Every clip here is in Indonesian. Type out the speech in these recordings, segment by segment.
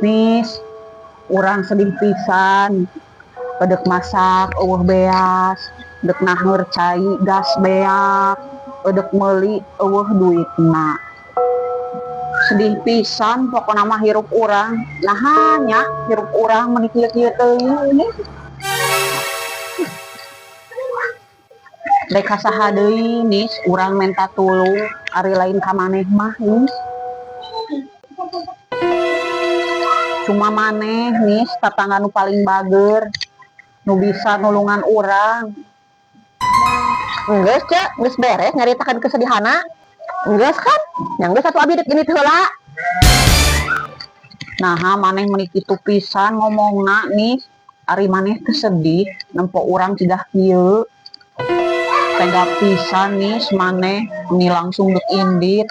Nis, urang sedih pisan. Pedek masak, eueuh beas. Dek nah ngercai gas beak. Pedek meuli, eueuh duitna. Sedih pisan pokona mah hirup urang. Nahanya hirup urang meni kieu-kieu teuing. Dek kasaha deui Nis, urang menta tulung ari lain ka maneh mah Nis. Cuma maneh Nis tatangga nu paling bager, nu bisa nulungan urang. Geus ce, geus beres nyaritakeun kesedihana. Geus kan, yang geus atuh abi dek genit heula. Naha maneh meuni kitu pisan ngomongna Nis, ari maneh teu sedih nempo urang cidah kieu. Tega pisan Nis maneh meuni langsung dek indit.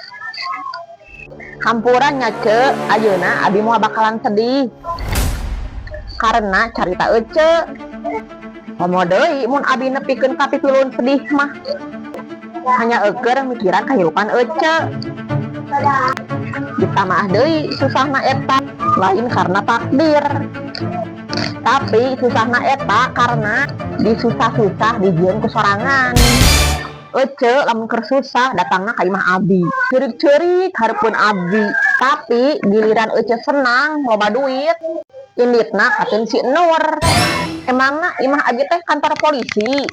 Hampuran nya ce, ayeuna abi moal bakalan sedih. Karena carita ece. Homo deui mun abi nepikeun ka pipilun sedih mah. Hanya eukeur mikiran kahirupan ece. Ditambah deui susahna eta lain karena takdir. Tapi susahna eta karena disusah-susah dijieun ku sorangan. Ece lamun keur susah datangna ka imah abi. Ceurik-ceurik hareupun abi. Tapi giliran ece senang loba duit, inditna katen si Nur. Emangna imah abi teh kantor polisi,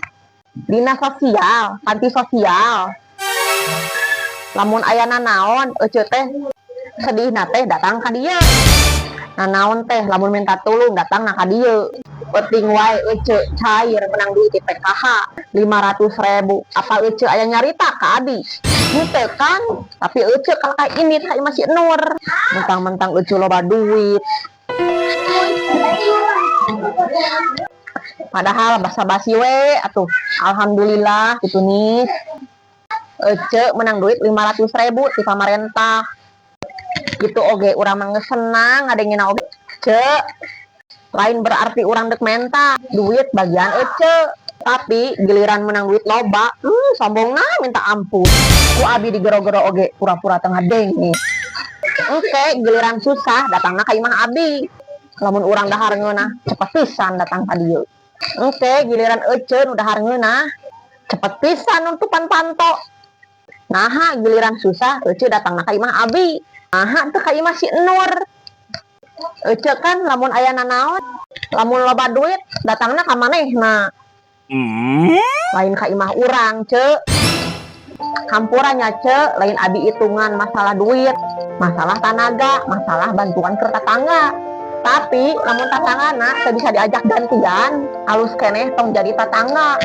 dinas sosial, panti sosial. Lamun aya nanaon ece teh sedihna teh datang ka dieu. Nanaon teh lamun minta tulung datang ka dieu. Penting wae ece cair menang duit di PKH 500.000. Apa ece aya nyarita ka abi? Henteu kan, tapi ece kalau kayak ini kayak masih Nur. Mentang-mentang ece loba duit. Padahal basa-basi we atuh. Alhamdulillah gitu nih. Ece menang duit 500.000 di pamarentah. Gitu oge urang mah geus senang ngadengina oge. Cek lain berarti urang dek menta duit bagian ece, tapi giliran menang duit loba sombongna minta ampun. Ku abi digero-gero oge pura-pura tengah dengis. Oke, giliran susah datangna ka imah abi. Lamun urang dahar ngeunah cepet pisan datang ka dieu. Oke, giliran ece nu dahar ngeunah cepet pisan nutupan panto. Naha giliran susah ece datangna ka imah abi. Naha teu ka imah si Nur. Ece kan lamun aya nanaon, lamun loba duit datangna ka manehna. Lain ka imah urang, ce. Hampurannya ce, lain abi hitungan masalah duit, masalah tenaga, masalah bantuan ke tetangga. Tapi lamun tatanggana teu bisa diajak gantian, alus keneh tong jadi tetangga.